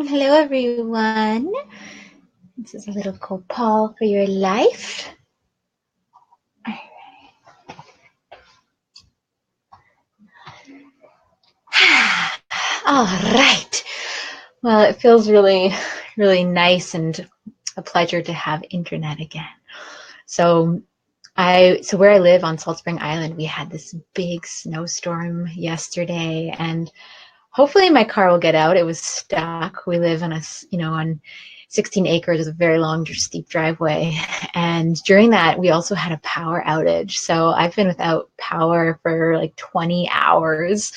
Hello, everyone. This is a little copal for your life. All right. Well, it feels really, really nice and a pleasure to have internet again. So where I live on Salt Spring Island, we had this big snowstorm yesterday, and hopefully my car will get out. It was stuck. We live on 16 acres with a very long, steep driveway. And during that, we also had a power outage. So I've been without power for like 20 hours,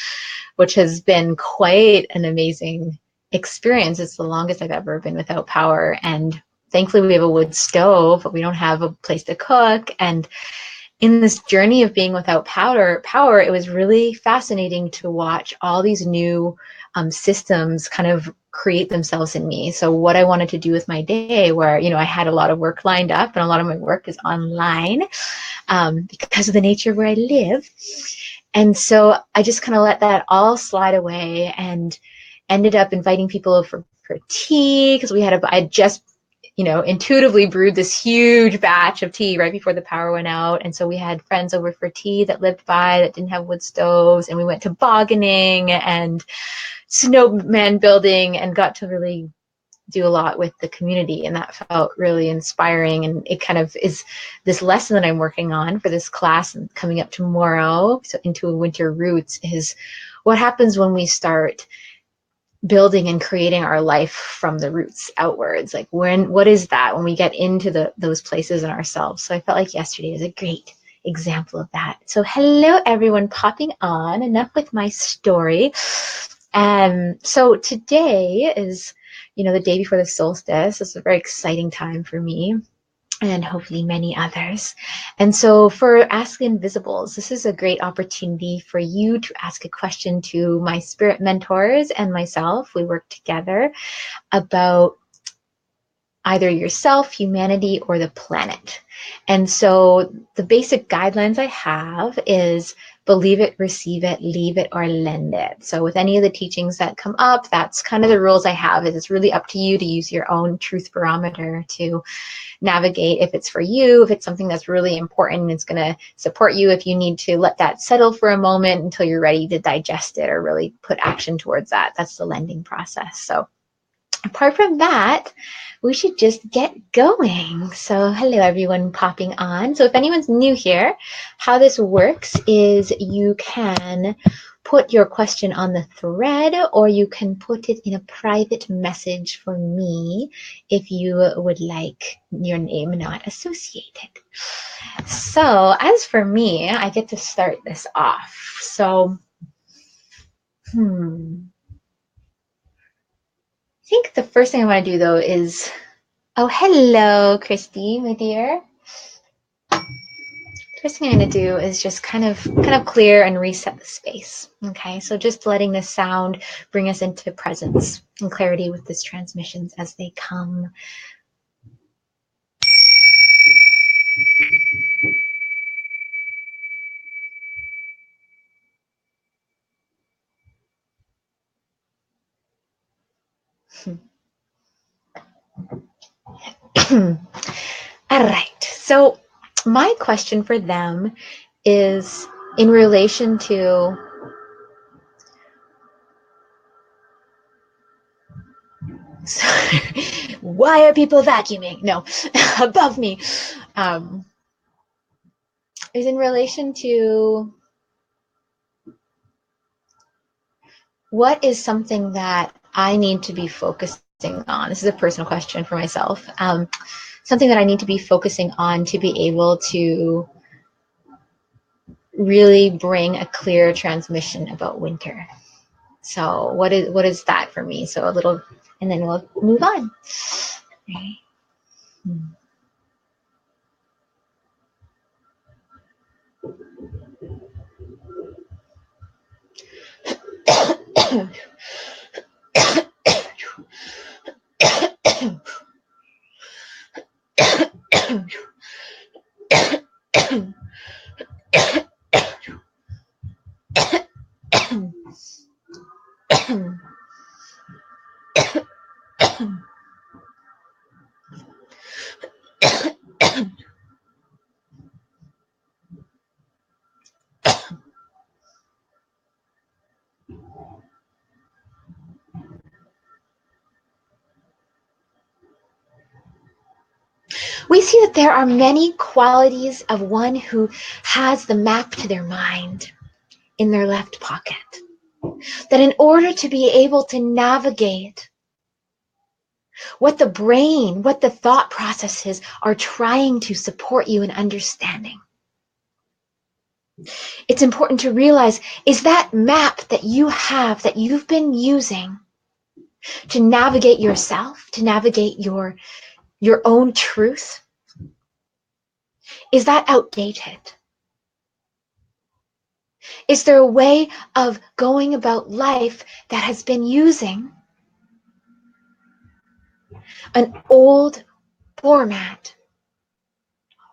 which has been quite an amazing experience. It's the longest I've ever been without power. And thankfully we have a wood stove, but we don't have a place to cook. And in this journey of being without power, it was really fascinating to watch all these new systems kind of create themselves in me. So what I wanted to do with my day, where, I had a lot of work lined up and a lot of my work is online because of the nature of where I live. And so I just kind of let that all slide away and ended up inviting people for tea because I just intuitively brewed this huge batch of tea right before the power went out. And so we had friends over for tea that lived by that didn't have wood stoves. And we went to bogganing and snowman building and got to really do a lot with the community. And that felt really inspiring. And it kind of is this lesson that I'm working on for this class and coming up tomorrow. So into winter roots is what happens when we start building and creating our life from the roots outwards. Like what is that when we get into those places in ourselves? So I felt like yesterday was a great example of that. So hello everyone popping on. Enough with my story. So today is, the day before the solstice. It's a very exciting time for me and hopefully many others. And so for Ask the Inviisbles, this is a great opportunity for you to ask a question to my spirit mentors and myself. We work together about either yourself, humanity, or the planet. And so the basic guidelines I have is believe it, receive it, leave it, or lend it. So with any of the teachings that come up, that's kind of the rules I have. Is it's really up to you to use your own truth barometer to navigate if it's for you, if it's something that's really important and it's going to support you, if you need to let that settle for a moment until you're ready to digest it or really put action towards that. That's the lending process. So apart from that, we should just get going. So hello everyone popping on. So if anyone's new here, how this works is you can put your question on the thread or you can put it in a private message for me if you would like your name not associated. So as for me, I get to start this off. So, I think the first thing I want to do though is, oh, hello, Christy, my dear. First thing I'm going to do is just kind of clear and reset the space. Okay, so just letting the sound bring us into presence and clarity with these transmissions as they come. All right, so my question for them is in relation to why are people vacuuming? No, above me. Is in relation to what is something that I need to be focusing on? This is a personal question for myself. Something that I need to be focusing on to be able to really bring a clear transmission about winter. So what is that for me? So a little, and then we'll move on. Okay. We see that there are many qualities of one who has the map to their mind in their left pocket. That in order to be able to navigate what the brain, what the thought processes are trying to support you in understanding, it's important to realize, is that map that you have, that you've been using to navigate yourself, to navigate your own truth, is that outdated? Is there a way of going about life that has been using an old format,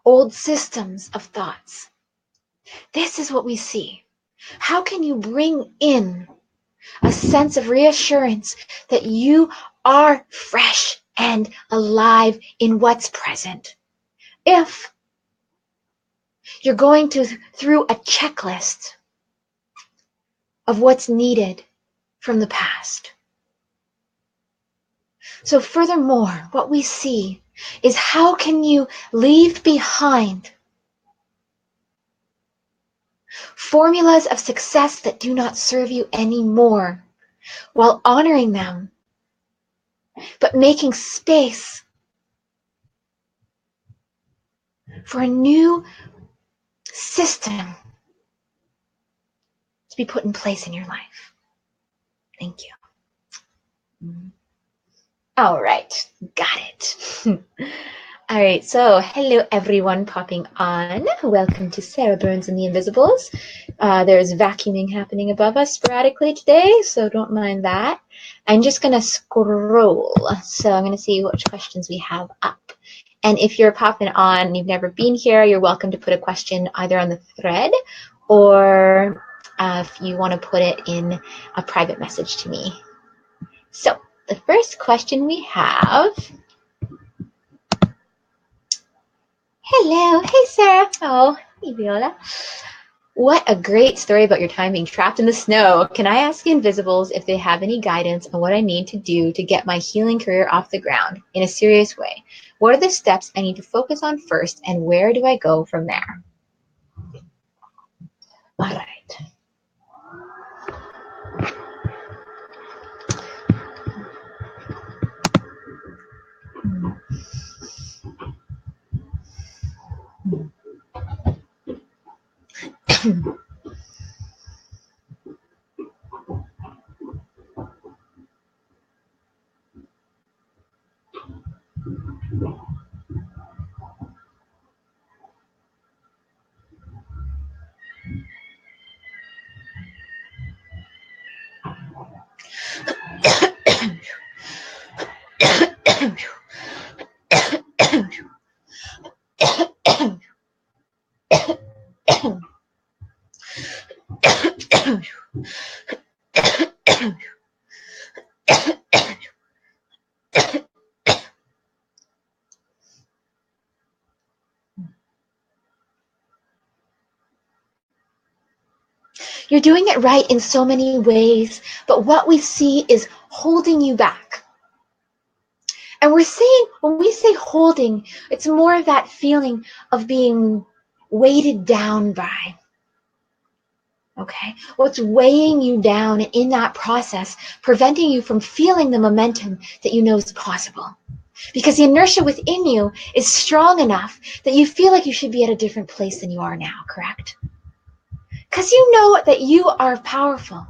old systems of thoughts? This is what we see. How can you bring in a sense of reassurance that you are fresh and alive in what's present if you're going through a checklist of what's needed from the past? So furthermore, what we see is, how can you leave behind formulas of success that do not serve you anymore, while honoring them, but making space for a new system to be put in place in your life. Thank you. All right, got it. All right, so hello everyone popping on. Welcome to Saera Burns and the Inviibles. There's vacuuming happening above us sporadically today, so don't mind that. I'm just gonna scroll. So I'm gonna see which questions we have up. And if you're popping on and you've never been here, you're welcome to put a question either on the thread, or if you want to put it in a private message to me. So the first question we have. Hello. Hey, Sarah. Oh, hey, Viola. What a great story about your time being trapped in the snow. Can I ask Inviibles if they have any guidance on what I need to do to get my healing career off the ground in a serious way? What are the steps I need to focus on first, and where do I go from there? All right. You're doing it right in so many ways, but what we see is holding you back. And we're saying, when we say holding, it's more of that feeling of being weighted down by. Okay? What's weighing you down in that process, preventing you from feeling the momentum that you know is possible. Because the inertia within you is strong enough that you feel like you should be at a different place than you are now, correct? Because you know that you are powerful,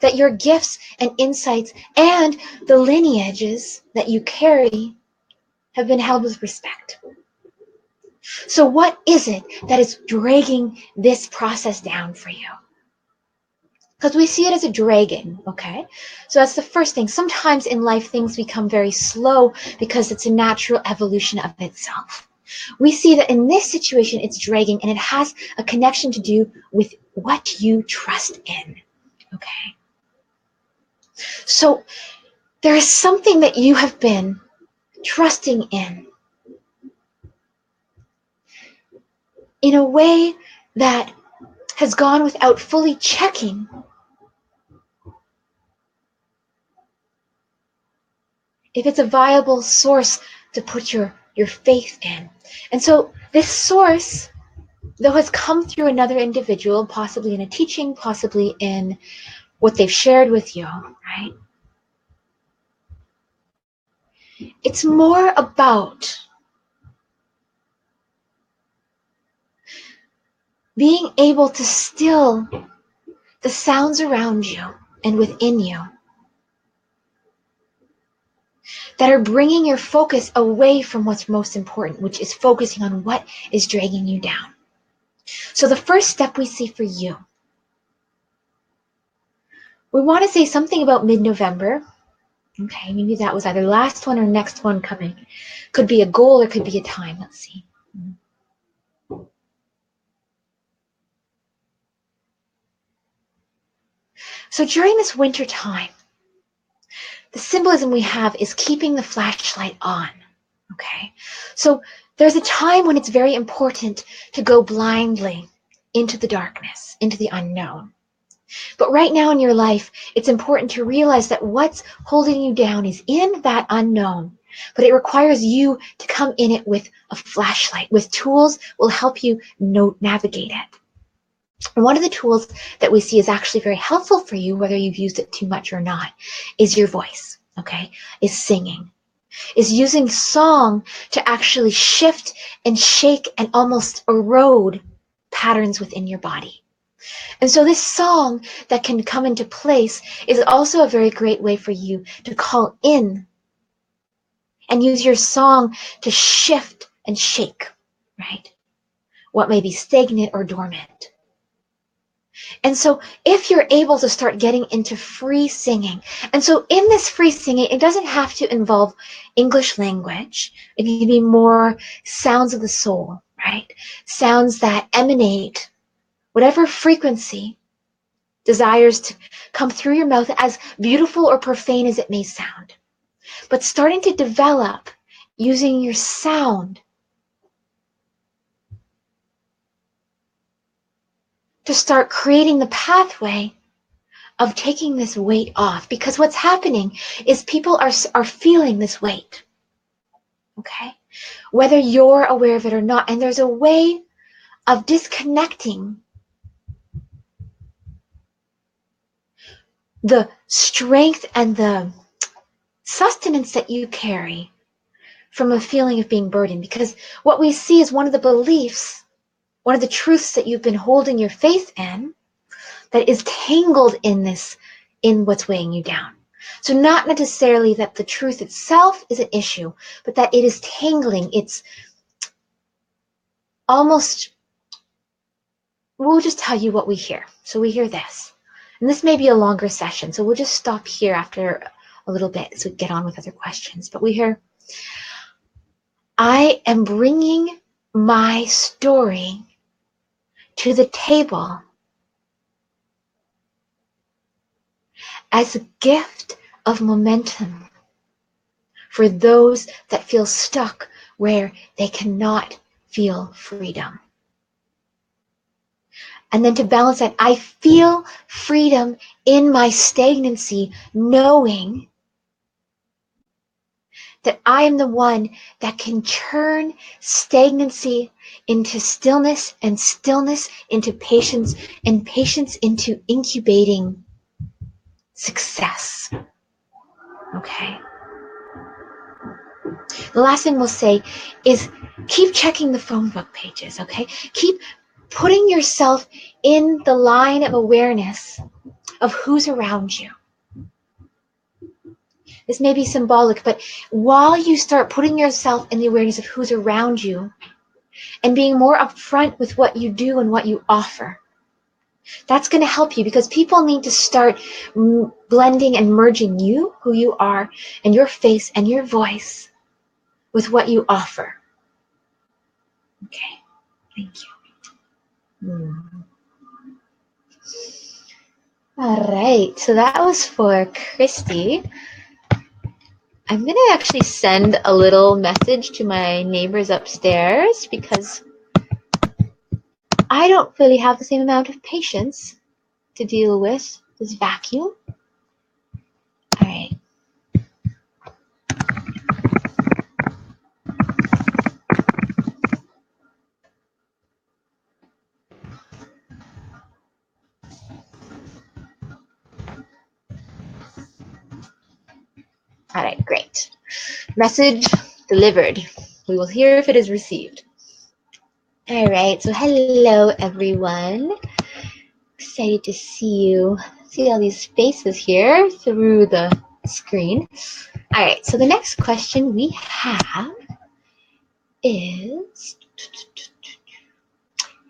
that your gifts and insights and the lineages that you carry have been held with respect. So what is it that is dragging this process down for you? Because we see it as a dragon, okay? So that's the first thing. Sometimes in life, things become very slow because it's a natural evolution of itself. We see that in this situation, it's dragging, and it has a connection to do with what you trust in, okay? So there is something that you have been trusting in a way that has gone without fully checking if it's a viable source to put your faith in. And so this source, though, has come through another individual, possibly in a teaching, possibly in what they've shared with you, right? It's more about being able to still the sounds around you and within you that are bringing your focus away from what's most important, which is focusing on what is dragging you down. So the first step we see for you, we want to say something about mid-November. Okay, maybe that was either last one or next one coming. Could be a goal or could be a time. Let's see. So during this winter time, the symbolism we have is keeping the flashlight on. Okay, so there's a time when it's very important to go blindly into the darkness, into the unknown. But right now in your life, it's important to realize that what's holding you down is in that unknown, but it requires you to come in it with a flashlight, with tools will help you navigate it. And one of the tools that we see is actually very helpful for you, whether you've used it too much or not, is your voice, okay? Is singing, is using song to actually shift and shake and almost erode patterns within your body. And so this song that can come into place is also a very great way for you to call in and use your song to shift and shake, right? What may be stagnant or dormant. And so if you're able to start getting into free singing, and so in this free singing, it doesn't have to involve English language. It can be more sounds of the soul, right? Sounds that emanate whatever frequency desires to come through your mouth, as beautiful or profane as it may sound. But starting to develop using your sound to start creating the pathway of taking this weight off. Because what's happening is people are feeling this weight, okay? Whether you're aware of it or not. And there's a way of disconnecting the strength and the sustenance that you carry from a feeling of being burdened. Because what we see is one of the beliefs, one of the truths that you've been holding your faith in, that is tangled in this, in what's weighing you down. So not necessarily that the truth itself is an issue, but that it is tangling. It's almost, we'll just tell you what we hear. So we hear this. And this may be a longer session, so we'll just stop here after a little bit so we get on with other questions. But we hear, I am bringing my story to the table as a gift of momentum for those that feel stuck where they cannot feel freedom. And then to balance that, I feel freedom in my stagnancy, knowing that I am the one that can turn stagnancy into stillness, and stillness into patience, and patience into incubating success. Okay? The last thing we'll say is keep checking the phone book pages, okay? Keep putting yourself in the line of awareness of who's around you. This may be symbolic, but while you start putting yourself in the awareness of who's around you and being more upfront with what you do and what you offer, that's going to help you, because people need to start blending and merging you, who you are, and your face and your voice with what you offer. Okay, thank you. All right, so that was for Christy. I'm going to actually send a little message to my neighbors upstairs because I don't really have the same amount of patience to deal with this vacuum. All right. All right, great. Message delivered. We will hear if it is received. All right, so hello everyone. Excited to see you. See all these faces here through the screen. All right, so the next question we have is,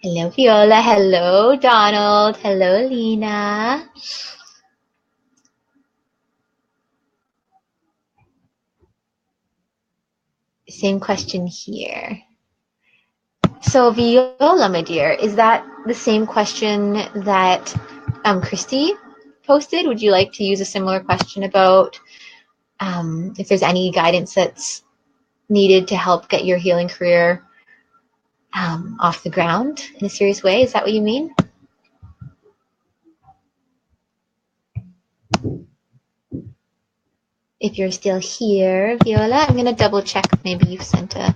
hello Viola, hello Donald, hello Lena. Same question here. So Viola, my dear, is that the same question that Christy posted? Would you like to use a similar question about if there's any guidance that's needed to help get your healing career off the ground in a serious way? Is that what you mean? If you're still here, Viola, I'm going to double check. Maybe you've sent a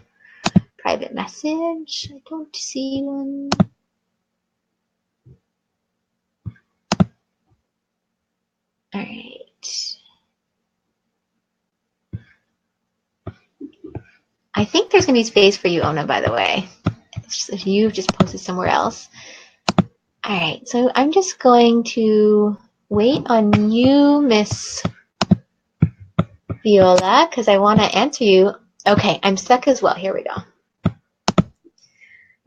private message. I don't see one. All right. I think there's going to be space for you, Ona, by the way. If you've just posted somewhere else. All right, so I'm just going to wait on you, Miss Viola, because I want to answer you. Okay, I'm stuck as well. Here we go.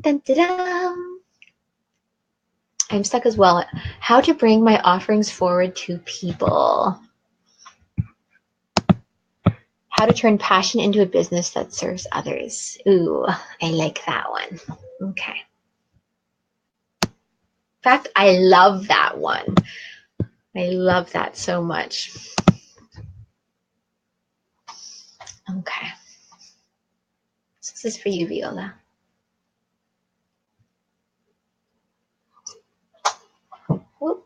Dun, dun, dun. I'm stuck as well. How to bring my offerings forward to people. How to turn passion into a business that serves others. Ooh, I like that one. Okay. In fact, I love that one. I love that so much. Okay. So this is for you, Viola. Whoop.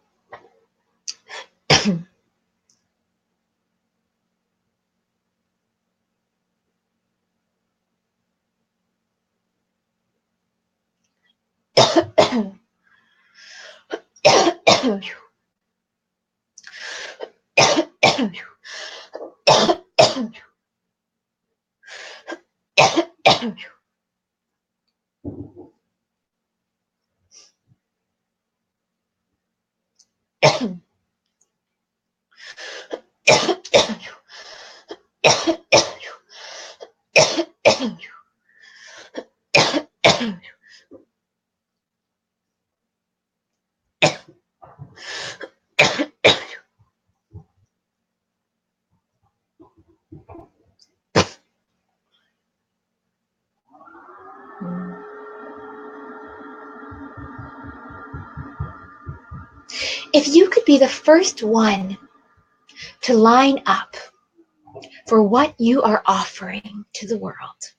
If you could be the first one to line up for what you are offering to the world,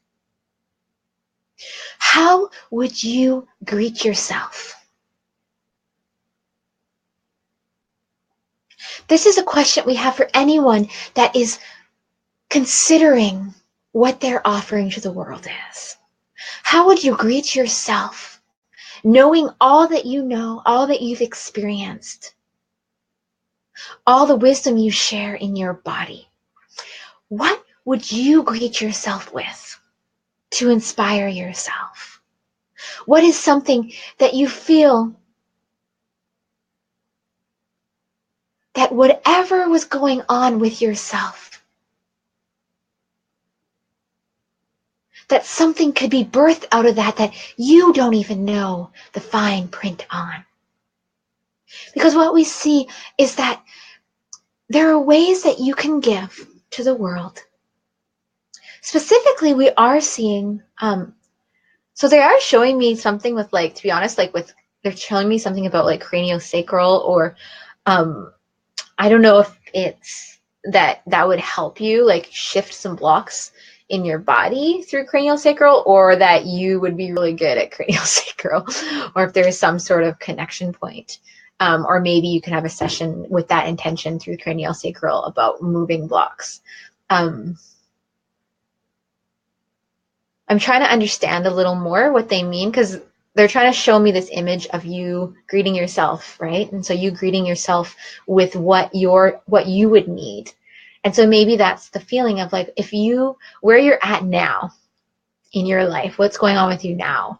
how would you greet yourself? This is a question we have for anyone that is considering what they're offering to the world is. How would you greet yourself, knowing all that you know, all that you've experienced, all the wisdom you share in your body? What would you greet yourself with to inspire yourself? What is something that you feel that whatever was going on with yourself, that something could be birthed out of that you don't even know the fine print on? Because what we see is that there are ways that you can give to the world. Specifically, we are seeing, so they are showing me something with, like, to be honest, like they're showing me something about like craniosacral, or I don't know if it's that would help you like shift some blocks in your body through cranial sacral, or that you would be really good at cranial sacral, or if there is some sort of connection point. Or maybe you can have a session with that intention through cranial sacral about moving blocks. I'm trying to understand a little more what they mean, because they're trying to show me this image of you greeting yourself, right? And so you greeting yourself with what you would need. And so maybe that's the feeling of like, if you, where you're at now in your life, what's going on with you now?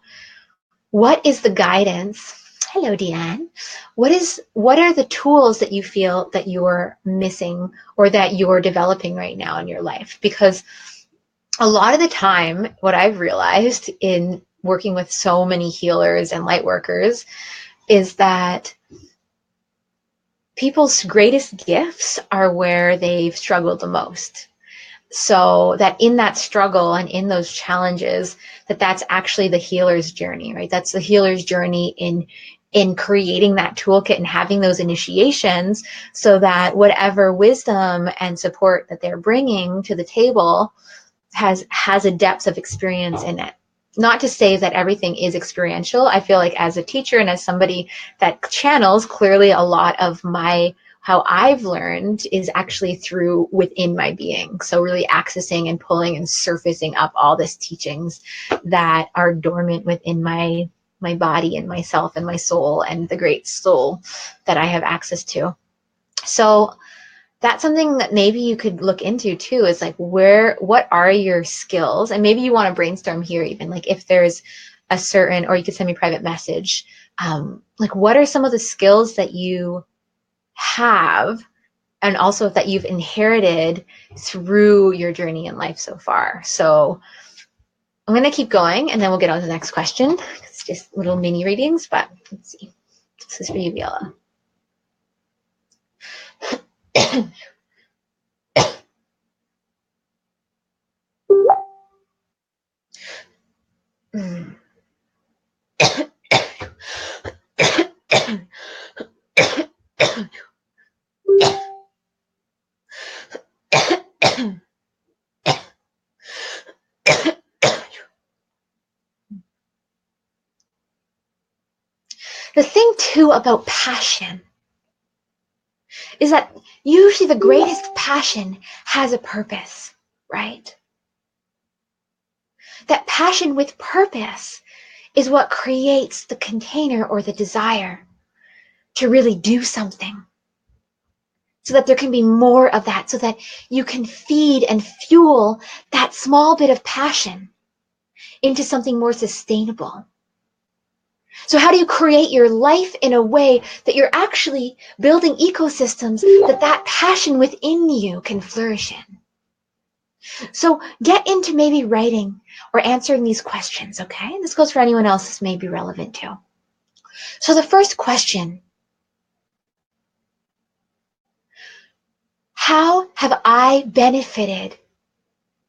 What is the guidance? Hello, Deanne. What are the tools that you feel that you're missing or that you're developing right now in your life? Because a lot of the time, what I've realized in working with so many healers and light workers is that people's greatest gifts are where they've struggled the most. So that in that struggle and in those challenges, that's actually the healer's journey, right? That's the healer's journey in creating that toolkit and having those initiations, so that whatever wisdom and support that they're bringing to the table has a depth of experience in it. Not to say that everything is experiential. I feel like as a teacher and as somebody that channels, clearly a lot of how I've learned is actually through within my being. So really accessing and pulling and surfacing up all these teachings that are dormant within my body and myself and my soul and the great soul that I have access to. So that's something that maybe you could look into too, is like, what are your skills? And maybe you want to brainstorm here, even like if there's a certain, or you could send me a private message. Like, what are some of the skills that you have, and also that you've inherited through your journey in life so far? So I'm going to keep going and then we'll get on to the next question. It's just little mini readings, but let's see. This is for you, Viola. The thing too about passion is that usually the greatest passion has a purpose, right? That passion with purpose is what creates the container or the desire to really do something, so that there can be more of that, so that you can feed and fuel that small bit of passion into something more sustainable. So how do you create your life in a way that you're actually building ecosystems that passion within you can flourish in? So get into maybe writing or answering these questions, okay? This goes for anyone else this may be relevant to. So the first question: how have I benefited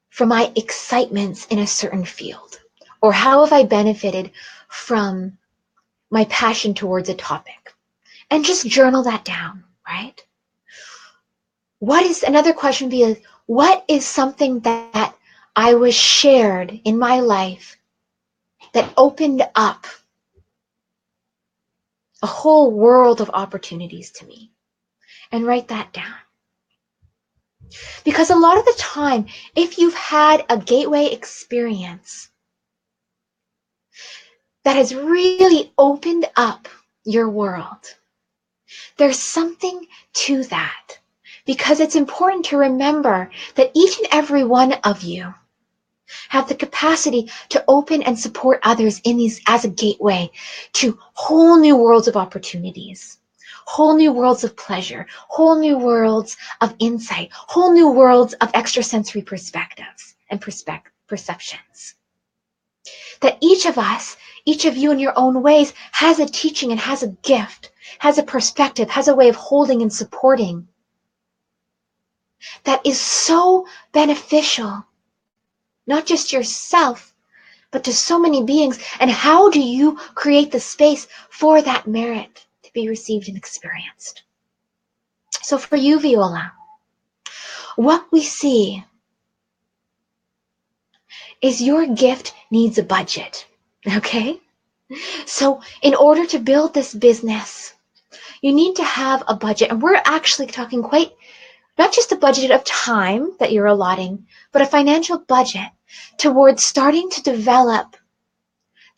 from my excitements in a certain field? Or how have I benefited from my passion towards a topic? And just journal that down, right? Another question would be, what is something that I was shared in my life that opened up a whole world of opportunities to me? And write that down. Because a lot of the time, if you've had a gateway experience that has really opened up your world, there's something to that. Because it's important to remember that each and every one of you have the capacity to open and support others in these as a gateway to whole new worlds of opportunities, whole new worlds of pleasure, whole new worlds of insight, whole new worlds of extrasensory perspectives and perceptions. That each of us, each of you in your own ways, has a teaching and has a gift, has a perspective, has a way of holding and supporting that is so beneficial, not just yourself, but to so many beings. And how do you create the space for that merit to be received and experienced? So for you, Viola, what we see is your gift needs a budget, okay? So in order to build this business, you need to have a budget. And we're actually talking quite, not just a budget of time that you're allotting, but a financial budget towards starting to develop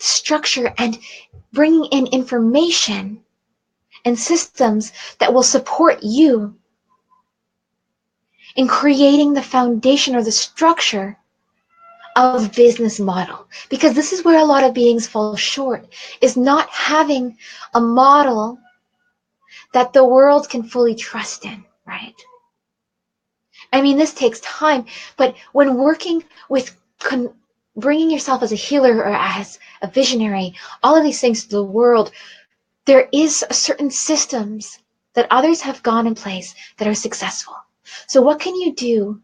structure and bringing in information and systems that will support you in creating the foundation or the structure of business model. Because this is where a lot of beings fall short, is not having a model that the world can fully trust in, right? I mean, this takes time, but when working with bringing yourself as a healer or as a visionary, all of these things to the world, there is certain systems that others have gone in place that are successful. So what can you do?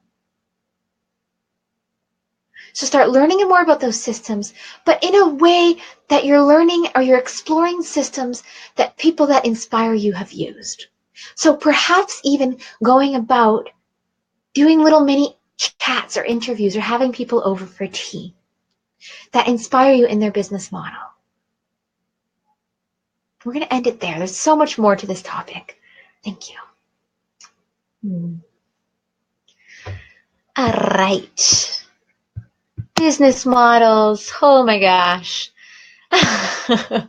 So start learning more about those systems, but in a way that you're learning or you're exploring systems that people that inspire you have used. So perhaps even going about doing little mini chats or interviews or having people over for tea that inspire you in their business model. We're going to end it there. There's so much more to this topic. Thank you. All right. Business models. Oh my gosh. I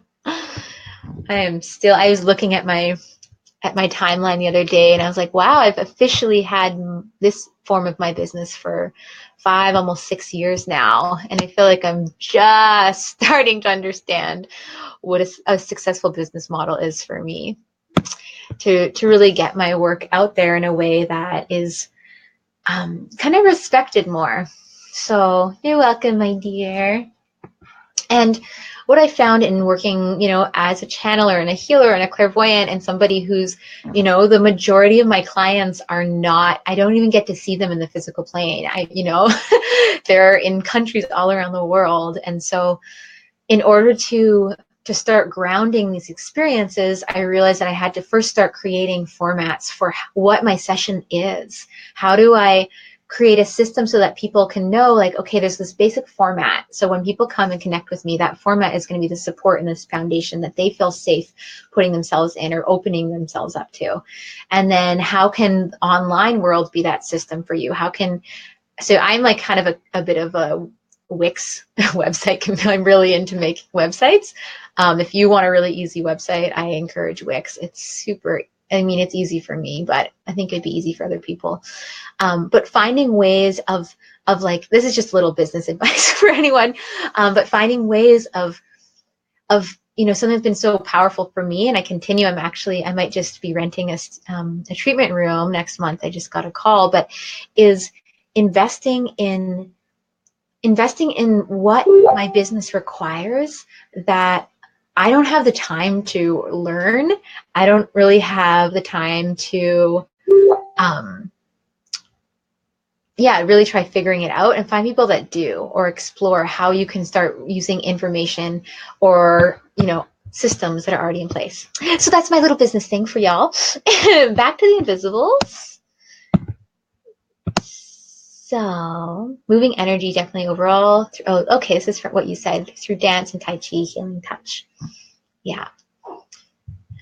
was looking at my timeline the other day and I was like, wow, I've officially had this form of my business for 5, almost 6 years now. And I feel like I'm just starting to understand what a successful business model is for me, to really get my work out there in a way that is kind of respected more. So you're welcome, my dear. And what I found in working, as a channeler and a healer and a clairvoyant and somebody who's, the majority of my clients are not, I don't even get to see them in the physical plane. They're in countries all around the world. And so in order to start grounding these experiences, I realized that I had to first start creating formats for what my session is. How do I create a system so that people can know, like, okay, there's this basic format. So when people come and connect with me, that format is going to be the support and this foundation that they feel safe putting themselves in or opening themselves up to. And then how can online world be that system for you? So I'm like kind of a bit of a Wix website. I'm really into making websites. If you want a really easy website, I encourage Wix. It's super, it's easy for me, but I think it'd be easy for other people. But finding ways of like, this is just little business advice for anyone, but finding ways of something that's been so powerful for me, and I might just be renting a treatment room next month. I just got a call, but is investing in what my business requires that I don't have the time to learn. I don't really have the time to, really try figuring it out and find people that do, or explore how you can start using information or, systems that are already in place. So that's my little business thing for y'all. Back to the Inviisbles. So moving energy definitely overall. This is what you said, through dance and Tai Chi, healing touch. Yeah.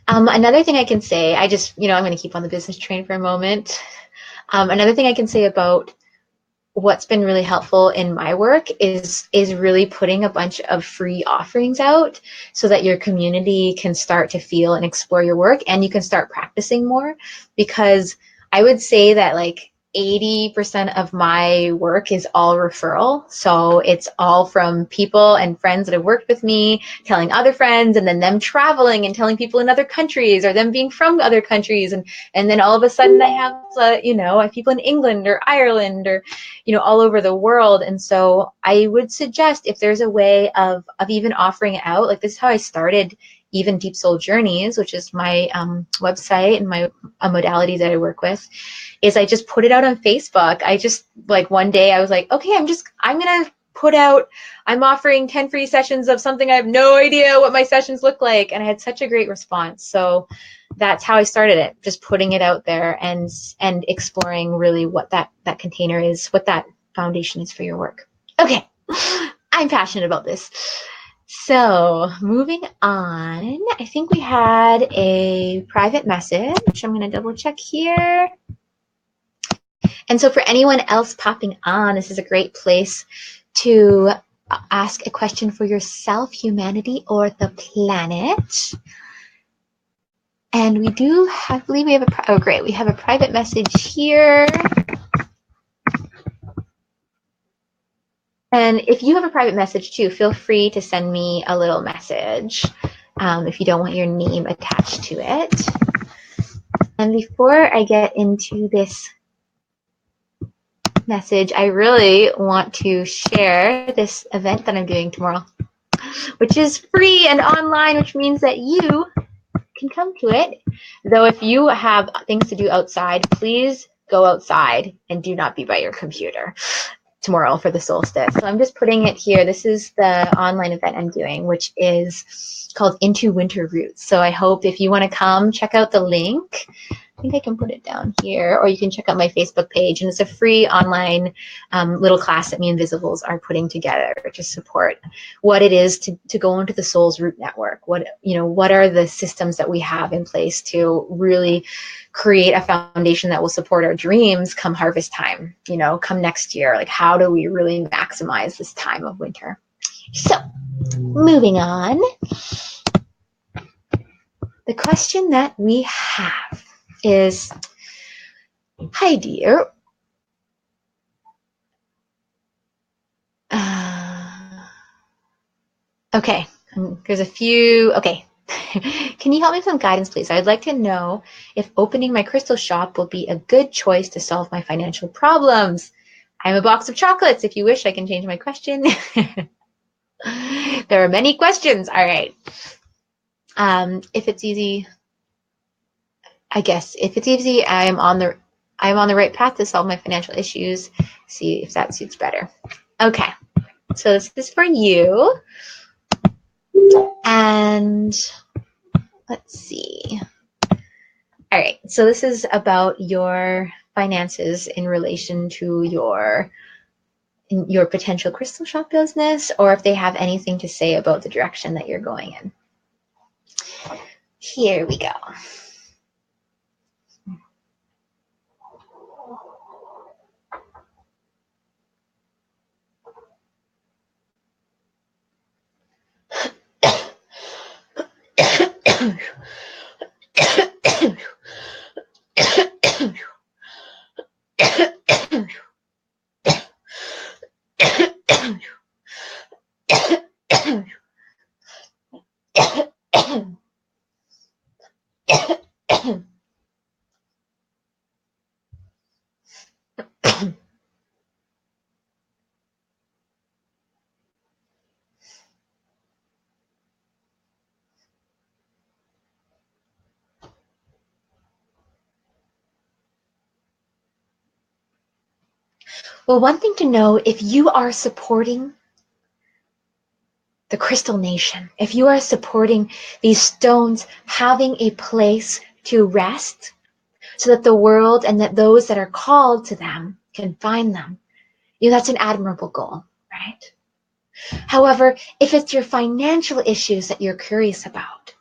Another thing I can say, I'm going to keep on the business train for a moment. Another thing I can say about what's been really helpful in my work is really putting a bunch of free offerings out so that your community can start to feel and explore your work, and you can start practicing more. Because I would say that like 80% of my work is all referral. So it's all from people and friends that have worked with me, telling other friends, and then them traveling and telling people in other countries, or them being from other countries. And then all of a sudden I have, I have people in England or Ireland or, all over the world. And so I would suggest, if there's a way of even offering it out, like this is how I started even Deep Soul Journeys, which is my website and my modality that I work with, is I just put it out on Facebook. I just, like, one day I was like, okay, I'm going to put out, I'm offering 10 free sessions of something I have no idea what my sessions look like. And I had such a great response. So that's how I started it, just putting it out there and exploring really what that container is, what that foundation is for your work. Okay, I'm passionate about this. So moving on, I think we had a private message. I'm going to double check here. And so for anyone else popping on, this is a great place to ask a question for yourself, humanity, or the planet. And we do, I believe we have oh great, we have a private message here. And if you have a private message too, feel free to send me a little message if you don't want your name attached to it. And before I get into this message, I really want to share this event that I'm doing tomorrow, which is free and online, which means that you can come to it. Though if you have things to do outside, please go outside and do not be by your computer tomorrow for the solstice. So I'm just putting it here. This is the online event I'm doing, which is called Into Winter Roots. So I hope if you want to come, check out the link. I think I can put it down here, or you can check out my Facebook page. And it's a free online little class that me and Inviisbles are putting together to support what it is to go into the soul's root network. What are the systems that we have in place to really create a foundation that will support our dreams come harvest time, come next year. Like, how do we really maximize this time of winter? So moving on, the question that we have is, hi dear, okay, there's a few, okay. Can you help me with some guidance, please? I'd like to know if opening my crystal shop will be a good choice to solve my financial problems. I'm a box of chocolates. If you wish, I can change my question. There are many questions. All right. If it's easy, I guess if it's easy, I'm on the right path to solve my financial issues. See if that suits better. Okay. So this is for you. And let's see. All right. So this is about your finances in relation to your potential crystal shop business, or if they have anything to say about the direction that you're going in. Here we go. Well, one thing to know, if you are supporting the Crystal Nation, if you are supporting these stones having a place to rest so that the world and that those that are called to them can find them, that's an admirable goal, right? However, if it's your financial issues that you're curious about,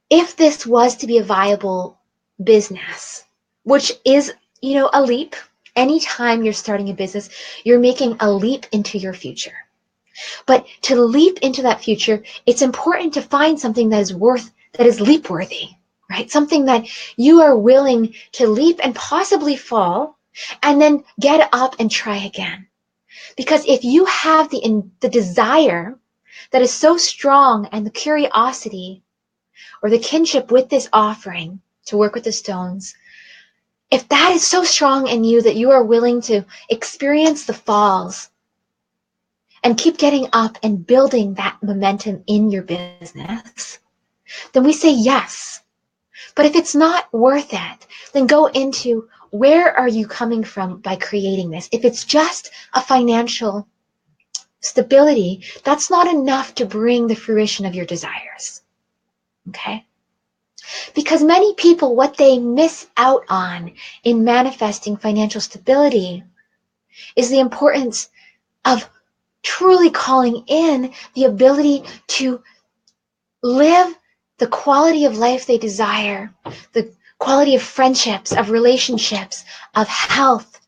if this was to be a viable business, which is, a leap, anytime you're starting a business, you're making a leap into your future. But to leap into that future, it's important to find something that is leap worthy, right? Something that you are willing to leap and possibly fall and then get up and try again. Because if you have the desire that is so strong and the curiosity or the kinship with this offering to work with the stones, if that is so strong in you that you are willing to experience the falls and keep getting up and building that momentum in your business, then we say yes. But if it's not worth it, then go into where are you coming from by creating this? If it's just a financial stability, that's not enough to bring the fruition of your desires. Okay? Because many people, what they miss out on in manifesting financial stability is the importance of truly calling in the ability to live the quality of life they desire, the quality of friendships, of relationships, of health,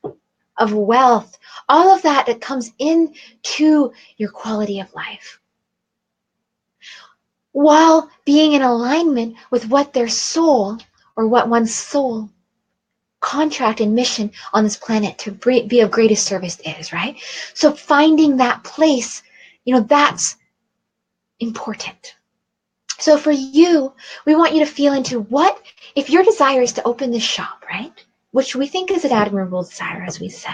of wealth, all of that that comes into your quality of life, while being in alignment with what their soul, or what one's soul contract and mission on this planet to be of greatest service is, right? So finding that place, that's important. So for you, we want you to feel into what, if your desire is to open this shop, right? Which we think is an admirable desire, as we said.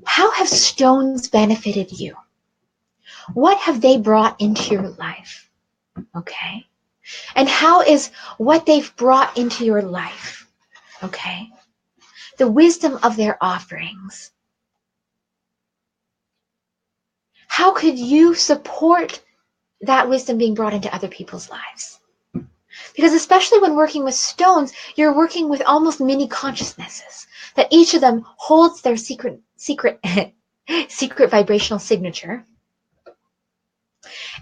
How have stones benefited you? What have they brought into your life? Okay. And how is what they've brought into your life, okay, the wisdom of their offerings, how could you support that wisdom being brought into other people's lives? Because especially when working with stones, you're working with almost mini consciousnesses, that each of them holds their secret secret vibrational signature.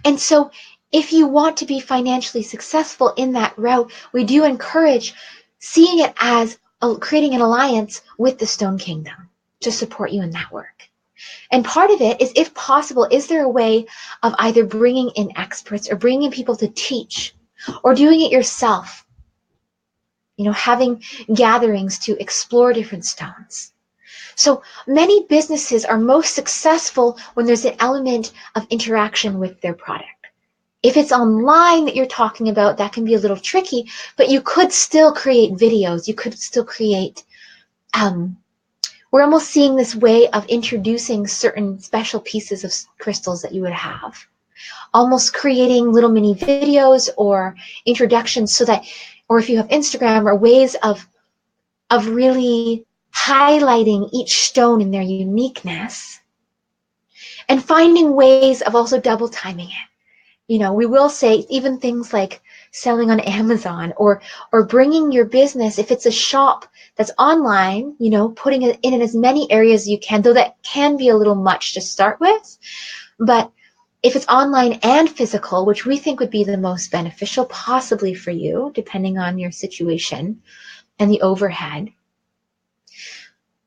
And so if you want to be financially successful in that route, we do encourage seeing it as creating an alliance with the Stone Kingdom to support you in that work. And part of it is, if possible, is there a way of either bringing in experts or bringing in people to teach, or doing it yourself? Having gatherings to explore different stones. So many businesses are most successful when there's an element of interaction with their product. If it's online that you're talking about, that can be a little tricky, but you could still create videos. You could still create, we're almost seeing this way of introducing certain special pieces of crystals that you would have. Almost creating little mini videos or introductions so that, or if you have Instagram, or ways of really highlighting each stone in their uniqueness, and finding ways of also double timing it. We will say even things like selling on Amazon, or bringing your business, if it's a shop that's online, putting it in as many areas as you can, though that can be a little much to start with. But if it's online and physical, which we think would be the most beneficial possibly for you, depending on your situation and the overhead,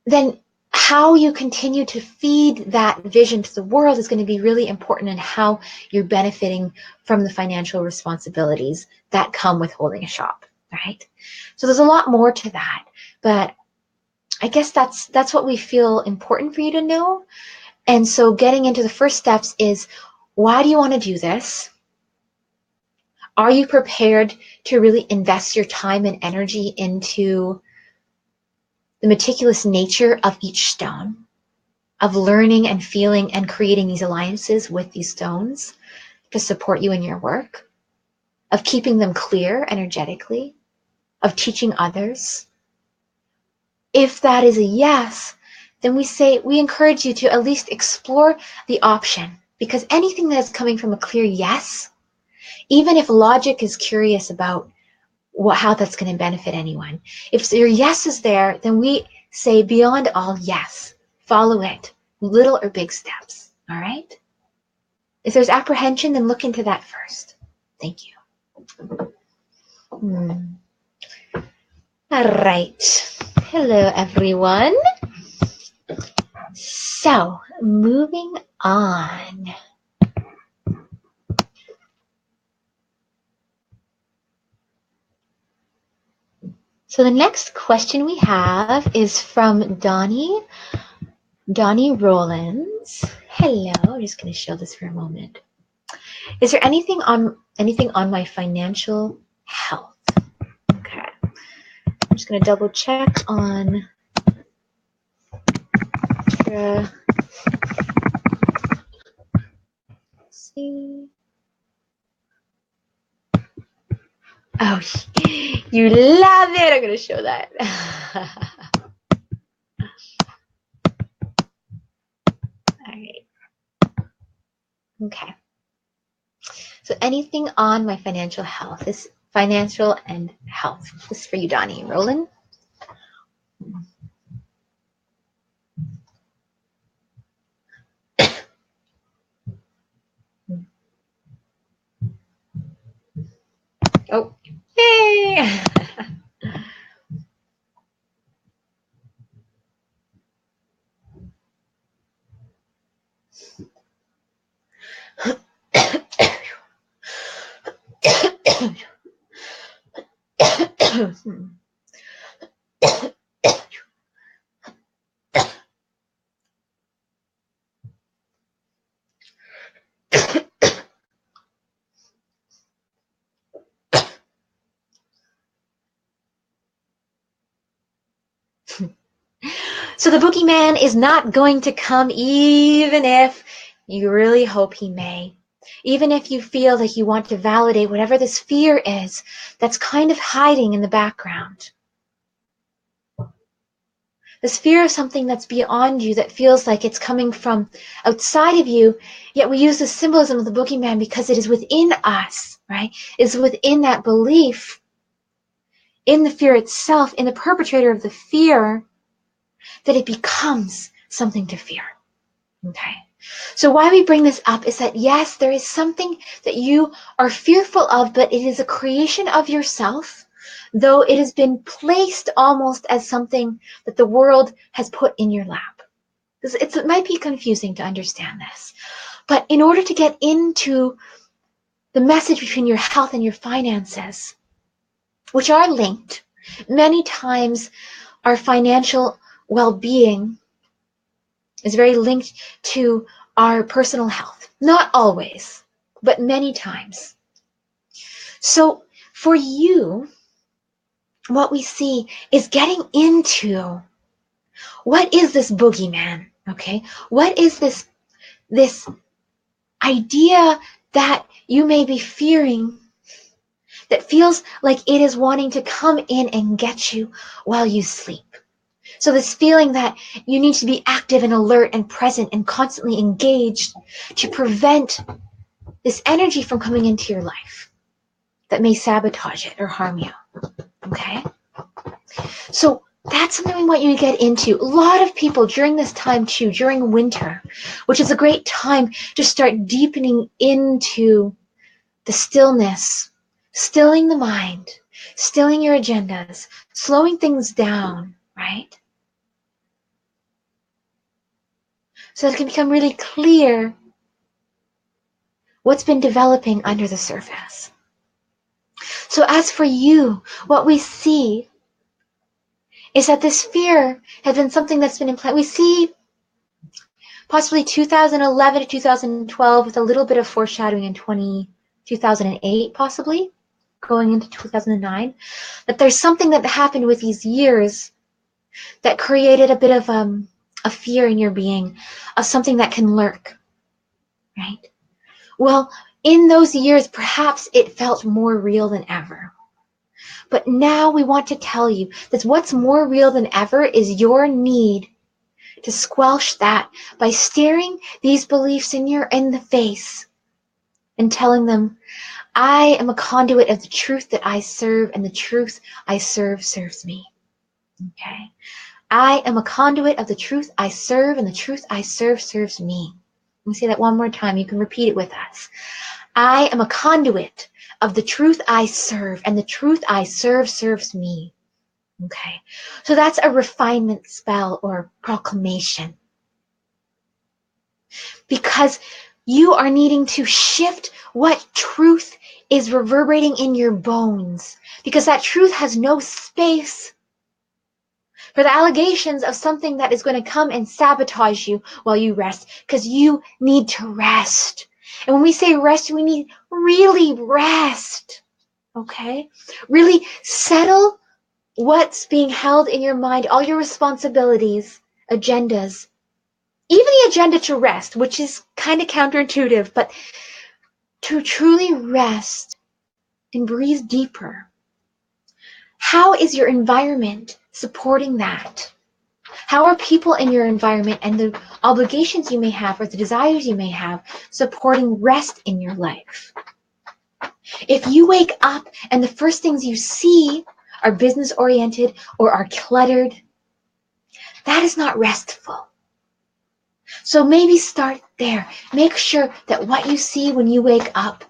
then how you continue to feed that vision to the world is going to be really important in how you're benefiting from the financial responsibilities that come with holding a shop, right? So there's a lot more to that, but I guess that's what we feel important for you to know. And so getting into the first steps is, why do you want to do this? Are you prepared to really invest your time and energy into the meticulous nature of each stone, of learning and feeling and creating these alliances with these stones to support you in your work, of keeping them clear energetically, of teaching others? If that is a yes, then we encourage you to at least explore the option, because anything that is coming from a clear yes, even if logic is curious about how that's going to benefit anyone, if your yes is there, then we say beyond all yes, follow it, little or big steps, all right? If there's apprehension, then look into that first. Thank you. All right. Hello, everyone. So, moving on. So the next question we have is from Donnie Rollins. Hello. I'm just going to show this for a moment. Is there anything on my financial health? Okay. I'm just going to double check on see. Oh, you love it. I'm going to show that. All right. Okay. So anything on my financial health is financial, and health. This is for you, Donnie. Roland? Oh, yay! So the boogeyman is not going to come even if you really hope he may. Even if you feel like you want to validate whatever this fear is that's kind of hiding in the background. This fear of something that's beyond you that feels like it's coming from outside of you, yet we use the symbolism of the boogeyman because it is within us, right? It's within that belief, in the fear itself, in the perpetrator of the fear, that it becomes something to fear. Okay. So why we bring this up is that yes, there is something that you are fearful of, but it is a creation of yourself, though it has been placed almost as something that the world has put in your lap. It might be confusing to understand this, but in order to get into the message between your health and your finances, which are linked, many times our financial well-being is very linked to our personal health. Not always, but many times. So for you, what we see is getting into what is this boogeyman, okay? What is this idea that you may be fearing that feels like it is wanting to come in and get you while you sleep? So this feeling that you need to be active and alert and present and constantly engaged to prevent this energy from coming into your life that may sabotage it or harm you, okay? So that's something we want you to get into. A lot of people during this time too, during winter, which is a great time to start deepening into the stillness, stilling the mind, stilling your agendas, slowing things down, right? So that it can become really clear what's been developing under the surface. So as for you, what we see is that this fear has been something that's been implanted. We see possibly 2011 to 2012 with a little bit of foreshadowing in 2008, possibly going into 2009, that there's something that happened with these years that created a bit of a fear in your being of something that can lurk, right? Well, in those years, perhaps it felt more real than ever. But now we want to tell you that what's more real than ever is your need to squelch that by staring these beliefs in the face and telling them, I am a conduit of the truth that I serve, and the truth I serve serves me. Okay? I am a conduit of the truth I serve, and the truth I serve serves me. Let me say that one more time. You can repeat it with us. I am a conduit of the truth I serve, and the truth I serve serves me. Okay, so that's a refinement spell or proclamation. Because you are needing to shift what truth is reverberating in your bones. Because that truth has no space for the allegations of something that is going to come and sabotage you while you rest. Because you need to rest. And when we say rest, we need really rest. Okay? Really settle what's being held in your mind, all your responsibilities, agendas, even the agenda to rest, which is kind of counterintuitive, but to truly rest and breathe deeper. How is your environment supporting that? How are people in your environment and the obligations you may have or the desires you may have supporting rest in your life? If you wake up and the first things you see are business oriented or are cluttered, that is not restful. So maybe start there. Make sure that what you see when you wake up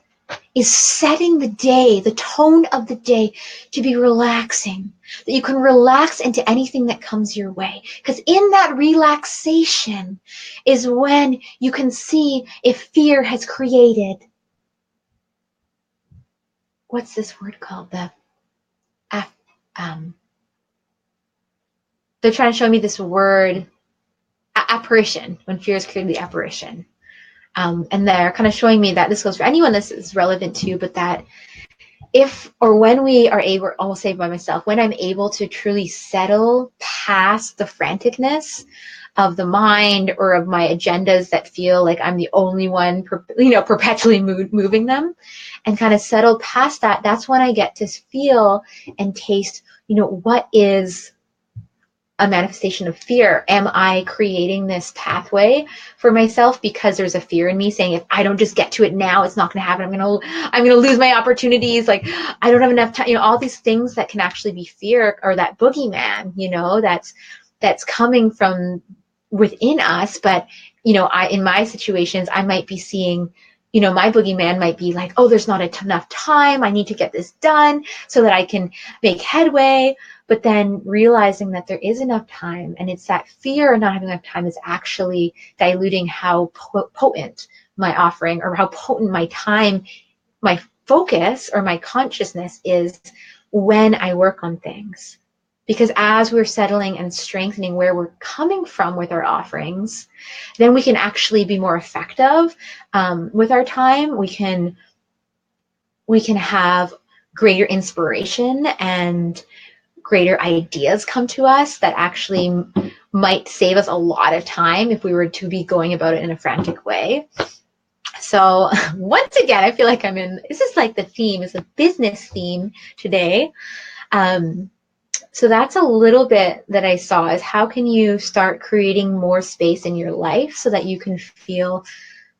is setting the day, the tone of the day, to be relaxing, that you can relax into anything that comes your way. Because in that relaxation is when you can see if fear has created, what's this word called? They're trying to show me this word, apparition, when fear has created the apparition. And they're kind of showing me that this goes for anyone this is relevant to, but that if or when we are able, I'll say by myself, when I'm able to truly settle past the franticness of the mind or of my agendas that feel like I'm the only one, perpetually moving them, and kind of settle past that, that's when I get to feel and taste, what is a manifestation of fear. Am I creating this pathway for myself because there's a fear in me saying, if I don't just get to it now, it's not going to happen. I'm going to lose my opportunities. Like, I don't have enough time, all these things that can actually be fear, or that boogeyman, that's coming from within us. But, in my situations, I might be seeing, my boogeyman might be like, oh, there's not enough time. I need to get this done so that I can make headway. But then realizing that there is enough time, and it's that fear of not having enough time is actually diluting how potent my offering, or how potent my time, my focus, or my consciousness is when I work on things. Because as we're settling and strengthening where we're coming from with our offerings, then we can actually be more effective with our time. We can have greater inspiration and greater ideas come to us that actually might save us a lot of time if we were to be going about it in a frantic way. So once again, I feel like this is like the theme, is a business theme today. So that's a little bit that I saw, is how can you start creating more space in your life so that you can feel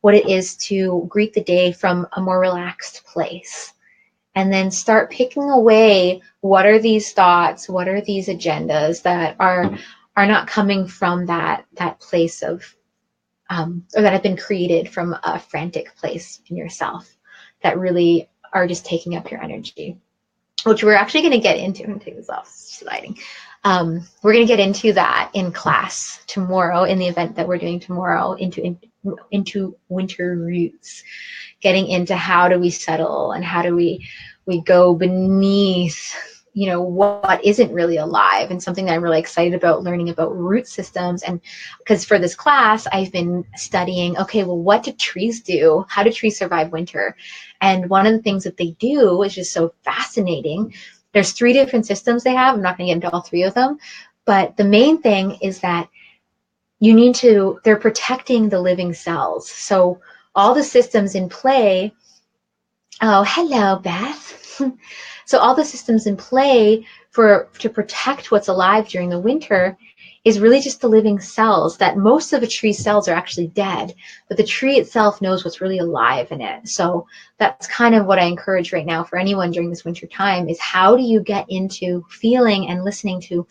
what it is to greet the day from a more relaxed place. And then start picking away, what are these thoughts, what are these agendas that are not coming from that place of, or that have been created from a frantic place in yourself, that really are just taking up your energy, which we're actually going to get into. I'm going to take this off, it's lighting. We're going to get into that in class tomorrow, in the event that we're doing tomorrow, into winter roots, getting into how do we settle, and how do we go beneath, what isn't really alive. And something that I'm really excited about learning about root systems. And because for this class, I've been studying, okay, well, what do trees do? How do trees survive winter? And one of the things that they do is just so fascinating. There's 3 different systems they have. I'm not going to get into all 3 of them. But the main thing is that they're protecting the living cells. So all the systems in play, oh, hello, Beth. So all the systems in play to protect what's alive during the winter is really just the living cells, that most of a tree's cells are actually dead, but the tree itself knows what's really alive in it. So that's kind of what I encourage right now for anyone during this winter time, is how do you get into feeling and listening to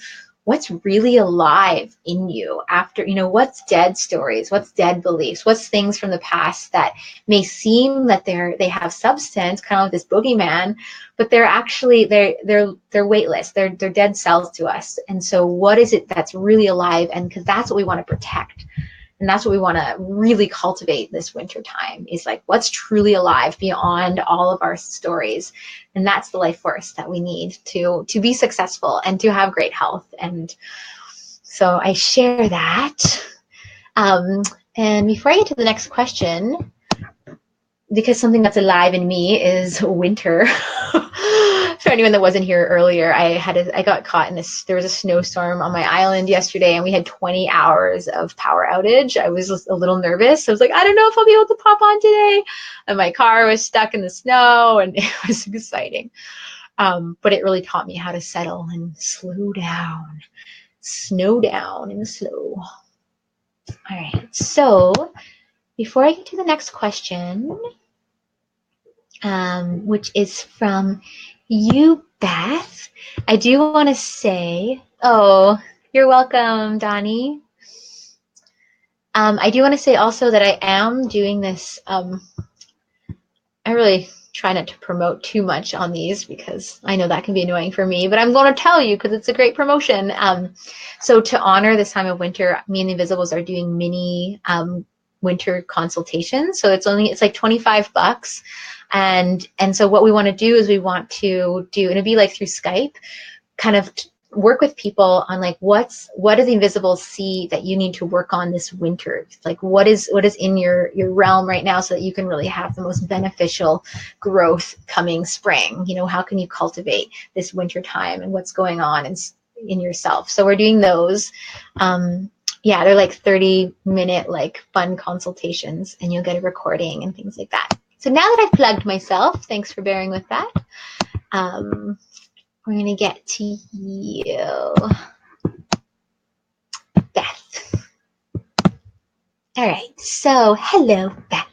what's really alive in you after, what's dead stories, what's dead beliefs, what's things from the past that may seem that they have substance, kind of like this boogeyman, but they're actually, they're weightless. They're dead cells to us. And so what is it that's really alive? And because that's what we want to protect. And that's what we want to really cultivate this winter time, is like what's truly alive beyond all of our stories. And that's the life force that we need to be successful and to have great health. And so I share that. And before I get to the next question, because something that's alive in me is winter. For anyone that wasn't here earlier, I got caught there was a snowstorm on my island yesterday, and we had 20 hours of power outage. I was just a little nervous. I was like, I don't know if I'll be able to pop on today. And my car was stuck in the snow, and it was exciting. But it really taught me how to settle and slow down, snow down in the slow. All right. So before I get to the next question, which is from you, Beth. I do want to say, oh, you're welcome, Donnie. I do want to say also that I am doing this. I really try not to promote too much on these because I know that can be annoying for me, but I'm going to tell you because it's a great promotion. So to honor this time of winter, me and the Inviisbles are doing mini winter consultations. So it's like $25. And so what we want to do is we want to do, and it'd be like through Skype, kind of work with people on like what do the Inviisibles see that you need to work on this winter, like what is in your realm right now, so that you can really have the most beneficial growth coming spring. You know, how can you cultivate this winter time and what's going on in yourself. So we're doing those. Yeah, they're like 30-minute like fun consultations, and you'll get a recording and things like that. So now that I've plugged myself, thanks for bearing with that. We're going to get to you, Beth. All right, so hello, Beth.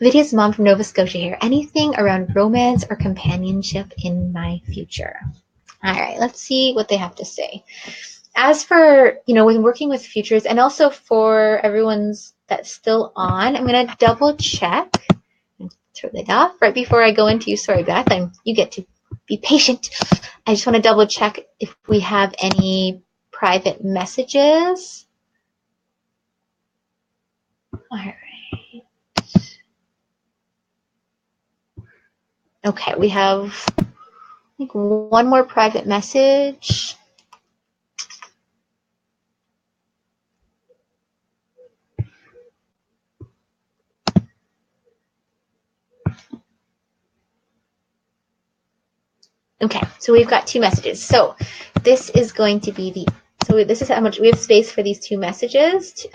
Lydia's mom from Nova Scotia here. Anything around romance or companionship in my future? All right, let's see what they have to say. As for, when working with futures, and also for everyone's that's still on, I'm going to double check and turn it off right before I go into you. Sorry, Beth, and you get to be patient. I just want to double check if we have any private messages. All right. Okay, we have, I think, one more private message. Okay, so we've got two messages. So this is going to be this is how much we have space for these two messages.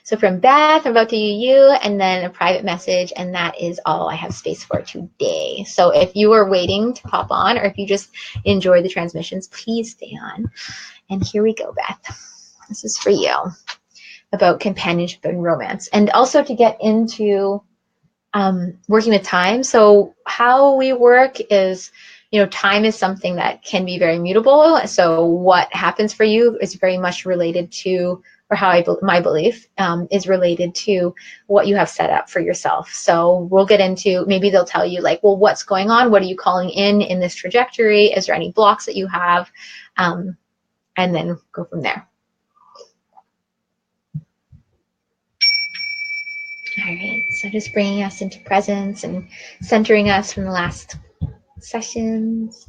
So from Beth, I'm about to you, and then a private message, and that is all I have space for today. So if you are waiting to pop on, or if you just enjoy the transmissions, please stay on. And here we go, Beth. This is for you, about companionship and romance, and also to get into working with time. So how we work is, time is something that can be very mutable. So what happens for you is very much related to, or my belief is related to what you have set up for yourself. So we'll get into, maybe they'll tell you like, well, what's going on? What are you calling in this trajectory? Is there any blocks that you have? And then go from there. All right, so just bringing us into presence and centering us from the last sessions.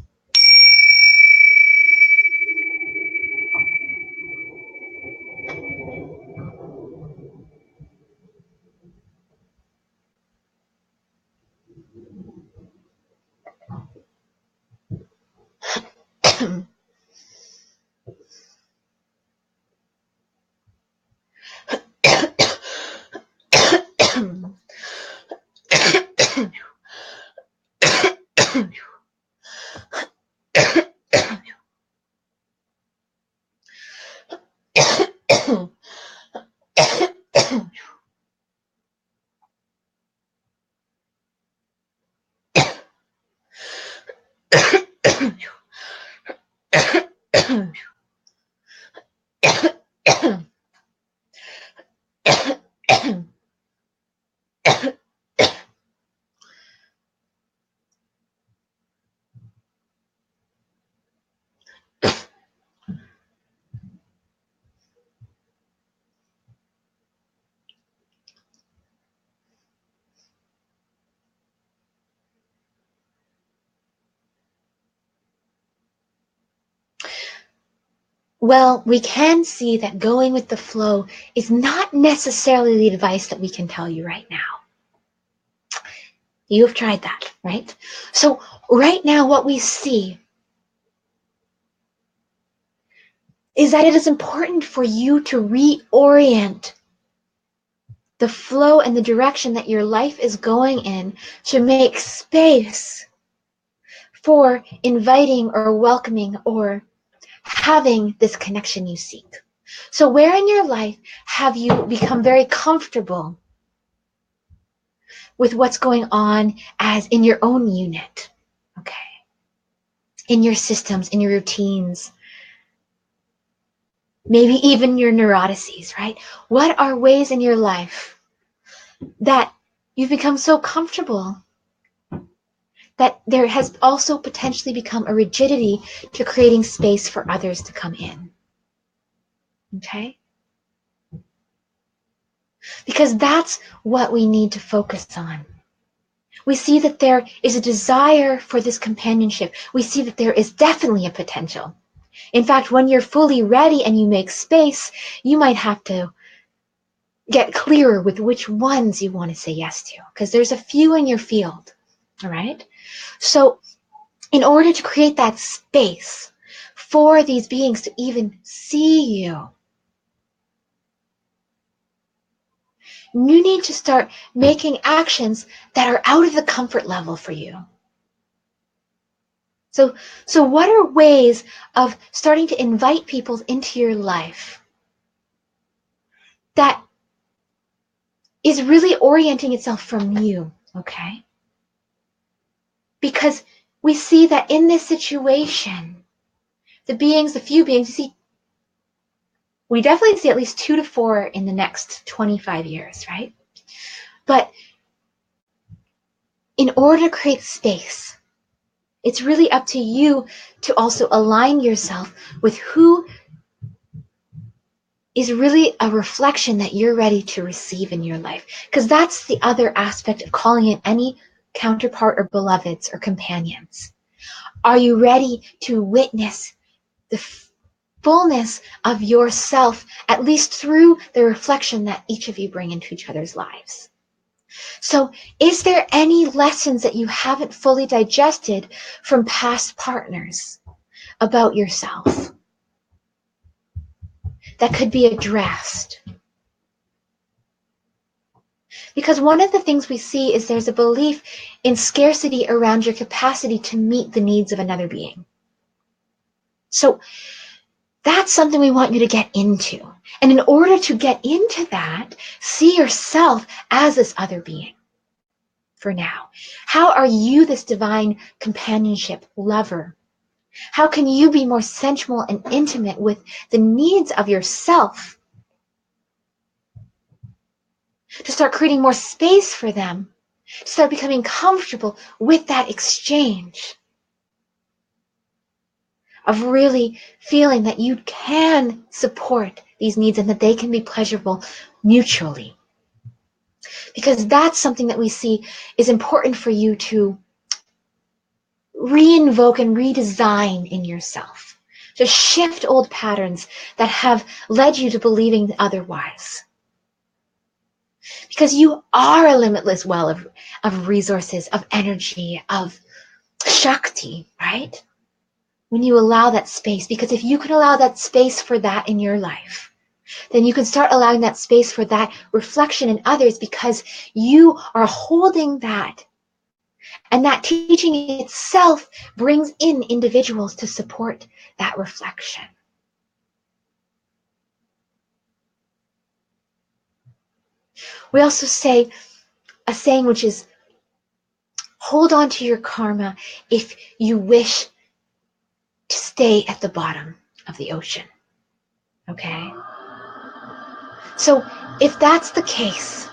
Well, we can see that going with the flow is not necessarily the advice that we can tell you right now. You have tried that, right? So right now what we see is that it is important for you to reorient the flow and the direction that your life is going in, to make space for inviting or welcoming or having this connection you seek. So where in your life have you become very comfortable with what's going on as in your own unit, okay? In your systems, in your routines, maybe even your neurotices, right? What are ways in your life that you've become so comfortable that there has also potentially become a rigidity to creating space for others to come in, okay? Because that's what we need to focus on. We see that there is a desire for this companionship. We see that there is definitely a potential. In fact, when you're fully ready and you make space, you might have to get clearer with which ones you want to say yes to, because there's a few in your field, all right? So in order to create that space for these beings to even see you, you need to start making actions that are out of the comfort level for you. So what are ways of starting to invite people into your life that is really orienting itself from you, okay? Because we see that in this situation, the few beings, you see, we definitely see at least 2 to 4 in the next 25 years, right? But in order to create space, it's really up to you to also align yourself with who is really a reflection that you're ready to receive in your life. Because that's the other aspect of calling in any counterpart or beloveds or companions. Are you ready to witness the fullness of yourself, at least through the reflection that each of you bring into each other's lives? So is there any lessons that you haven't fully digested from past partners about yourself that could be addressed? Because one of the things we see is there's a belief in scarcity around your capacity to meet the needs of another being. So that's something we want you to get into. And in order to get into that, see yourself as this other being for now. How are you this divine companionship lover? How can you be more sensual and intimate with the needs of yourself to start creating more space for them, to start becoming comfortable with that exchange of really feeling that you can support these needs and that they can be pleasurable mutually? Because that's something that we see is important for you to reinvoke and redesign in yourself, to shift old patterns that have led you to believing otherwise. Because you are a limitless well of resources, of energy, of Shakti, right? When you allow that space, because if you can allow that space for that in your life, then you can start allowing that space for that reflection in others, because you are holding that. And that teaching itself brings in individuals to support that reflection. We also say a saying which is, hold on to your karma if you wish to stay at the bottom of the ocean. Okay? So if that's the case,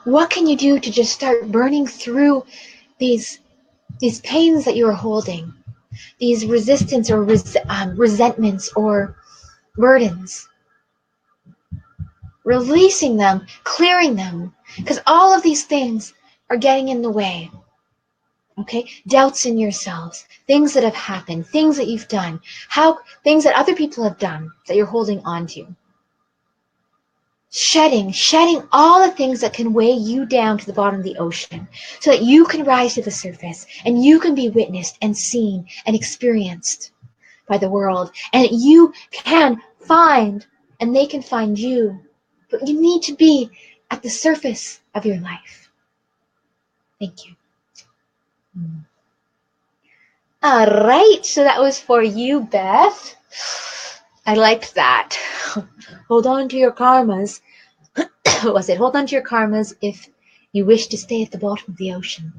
what can you do to just start burning through these pains that you are holding, these resistance or resentments or burdens? Releasing them, clearing them, because all of these things are getting in the way. Okay? Doubts in yourselves, things that have happened, things that you've done, things that other people have done that you're holding on to. Shedding all the things that can weigh you down to the bottom of the ocean so that you can rise to the surface and you can be witnessed and seen and experienced by the world, and you can find and they can find you. But you need to be at the surface of your life. Thank you. All right, so that was for you, Beth. I liked that. Hold on to your karmas what was it? Hold on to your karmas if you wish to stay at the bottom of the ocean.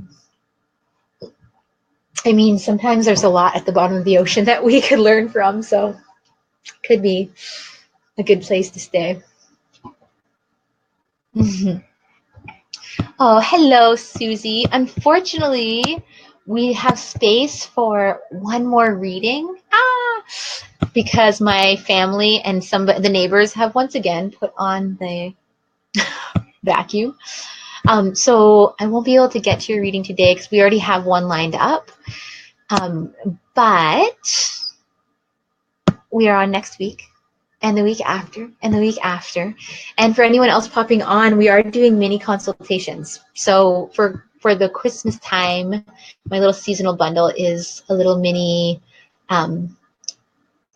I mean, sometimes there's a lot at the bottom of the ocean that we could learn from, so it could be a good place to stay. Oh, hello, Susie. Unfortunately, we have space for one more reading. Because my family and the neighbors have once again put on the vacuum. So I won't be able to get to your reading today because we already have one lined up. But we are on next week and the week after and the week after. And for anyone else popping on, we are doing mini consultations. So for the Christmas time, my little seasonal bundle is a little mini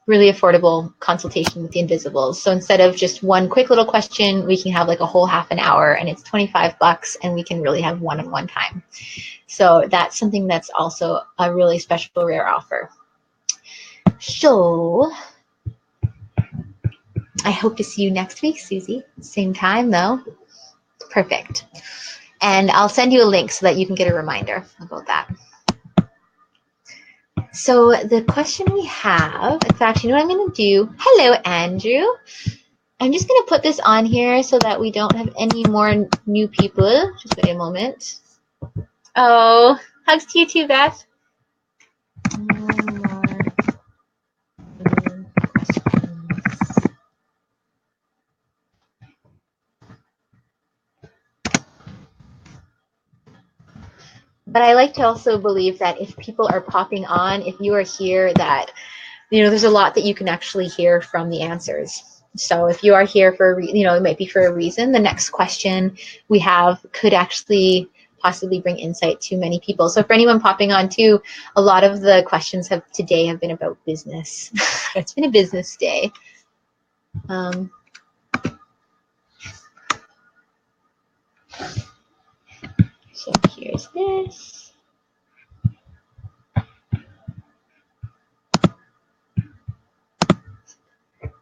really affordable consultation with the Inviisbles. So instead of just one quick little question, we can have like a whole half an hour, and it's $25, and we can really have one-on-one time. So that's something that's also a really special, rare offer. So I hope to see you next week, Susie. Same time though. Perfect. And I'll send you a link so that you can get a reminder about that. So the question we have, in fact, you know what I'm going to do? Hello, Andrew. I'm just going to put this on here so that we don't have any more new people. Just wait a moment. Oh, hugs to you too, Beth. But I like to also believe that if people are popping on, if you are here, that, you know, there's a lot that you can actually hear from the answers. So if you are here for, you know, it might be for a reason. The next question we have could actually possibly bring insight to many people. So for anyone popping on too, a lot of the questions today have been about business. It's been a business day. So here's this.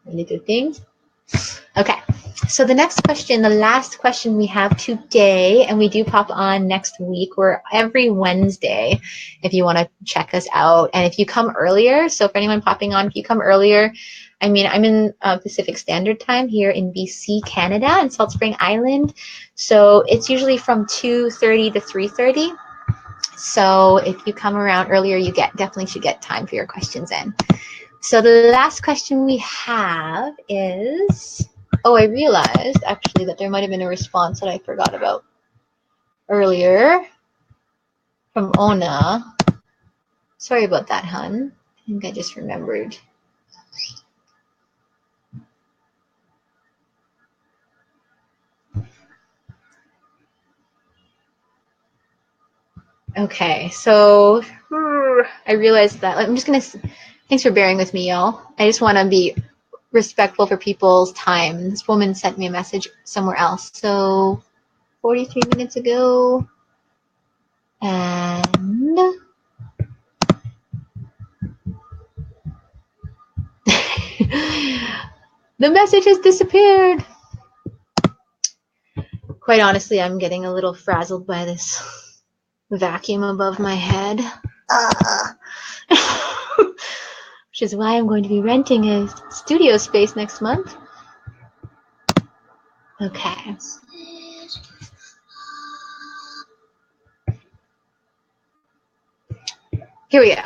Really good things. Okay, so the next question, the last question we have today, and we do pop on next week. We're every Wednesday if you want to check us out. And if you come earlier, so for anyone popping on, if you come earlier, I mean, I'm in Pacific Standard Time here in BC, Canada, in Salt Spring Island. So it's usually from 2:30 to 3:30. So if you come around earlier, you definitely should get time for your questions in. So the last question we have is, oh, I realized actually that there might have been a response that I forgot about earlier from Ona. Sorry about that, hun. I think I just remembered. Okay, so I realized that. I'm just going to, thanks for bearing with me, y'all. I just want to be respectful for people's time. This woman sent me a message somewhere else. So 43 minutes ago. And the message has disappeared. Quite honestly, I'm getting a little frazzled by this vacuum above my head. Which is why I'm going to be renting a studio space next month. Okay. Here we go.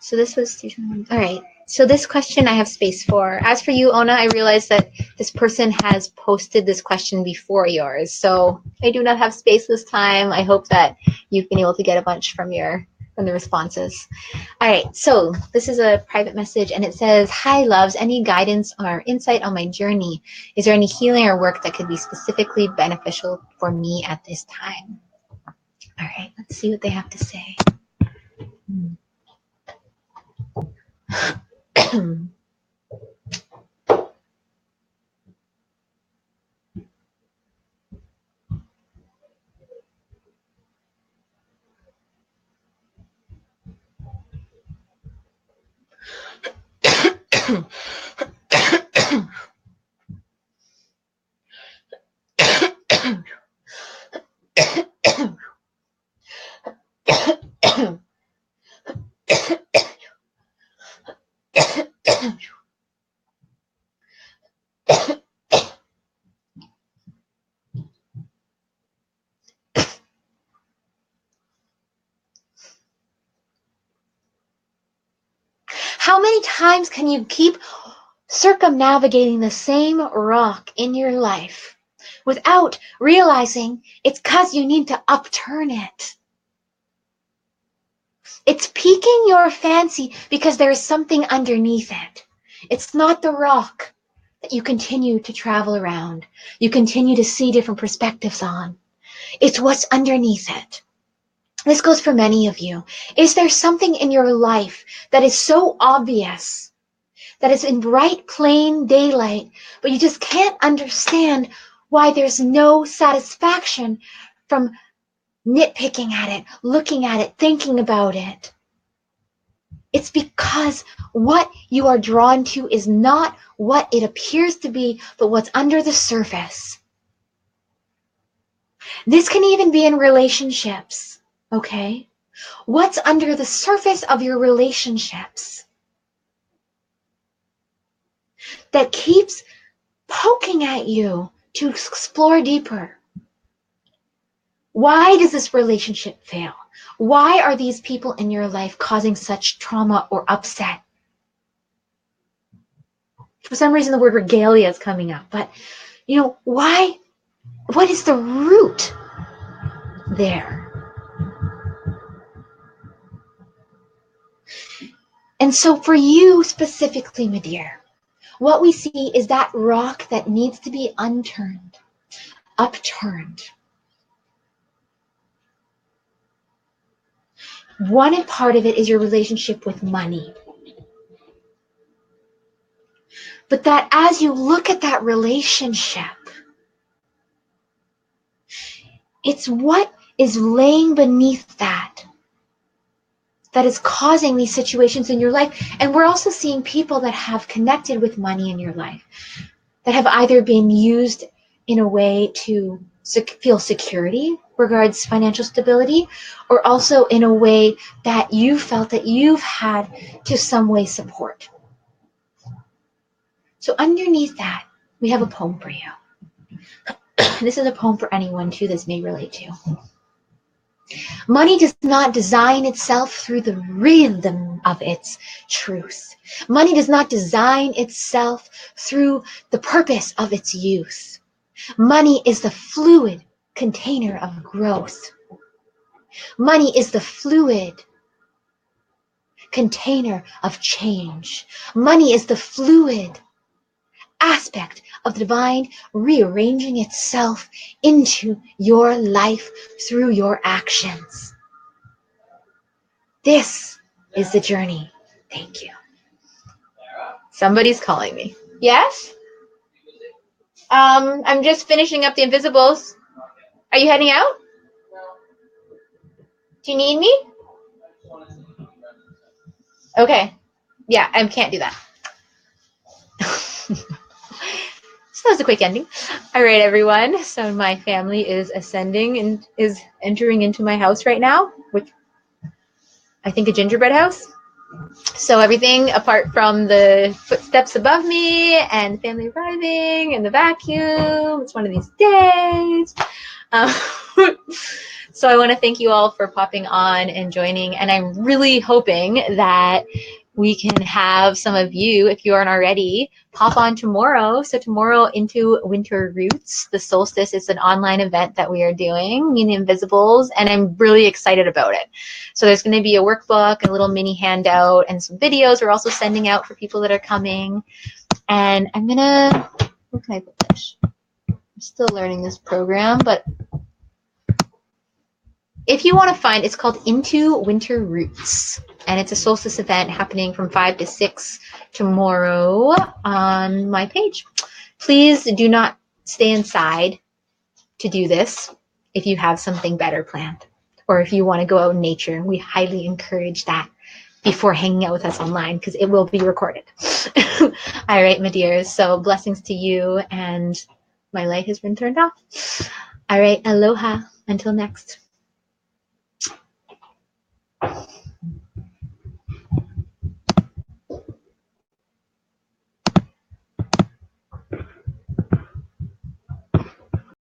So this was, all right. So this question I have space for. As for you, Ona, I realized that this person has posted this question before yours. So I do not have space this time. I hope that you've been able to get a bunch from the responses. All right, so this is a private message and it says, hi loves, any guidance or insight on my journey? Is there any healing or work that could be specifically beneficial for me at this time? All right, let's see what they have to say. many times can you keep circumnavigating the same rock in your life without realizing it's because you need to upturn it? It's piquing your fancy because there is something underneath it. It's not the rock that you continue to travel around. You continue to see different perspectives on. It's what's underneath it. This goes for many of you. Is there something in your life that is so obvious, that is in bright, plain daylight, but you just can't understand why there's no satisfaction from nitpicking at it, looking at it, thinking about it? It's because what you are drawn to is not what it appears to be, but what's under the surface. This can even be in relationships, okay? What's under the surface of your relationships that keeps poking at you to explore deeper? Why does this relationship fail? Why are these people in your life causing such trauma or upset? For some reason, the word regalia is coming up, but why? What is the root there? And so for you specifically, my dear, what we see is that rock that needs to be upturned. One part of it is your relationship with money. But that as you look at that relationship, it's what is laying beneath that is causing these situations in your life. And we're also seeing people that have connected with money in your life that have either been used in a way to feel security regards financial stability, or also in a way that you felt that you've had to some way support. So underneath that, we have a poem for you. This is a poem for anyone too this may relate to. Money does not design itself through the rhythm of its truth. Money does not design itself through the purpose of its use. Money is the fluid container of growth. Money is the fluid container of change. Money is the fluid aspect of the divine rearranging itself into your life through your actions. This is the journey. Thank you. Somebody's calling me. Yes? I'm just finishing up the Inviisbles. Are you heading out? Do you need me? Okay. Yeah, I can't do that. So that was a quick ending. All right, everyone. So my family is ascending and is entering into my house right now, which I think a gingerbread house. So everything apart from the footsteps above me and family arriving and the vacuum, it's one of these days. So I want to thank you all for popping on and joining. And I'm really hoping that we can have some of you, if you aren't already, pop on tomorrow. So tomorrow into Winter Roots, the solstice, is an online event that we are doing, the Inviisbles, and I'm really excited about it. So there's going to be a workbook, a little mini handout, and some videos we're also sending out for people that are coming. And I'm going to, where can I put this? I'm still learning this program, but if you want to find, it's called Into Winter Roots, and it's a solstice event happening from 5 to 6 tomorrow on my page. Please do not stay inside to do this if you have something better planned, or if you want to go out in nature. We highly encourage that before hanging out with us online, because it will be recorded. All right, my dears. So blessings to you, and my light has been turned off. All right, aloha. Until next.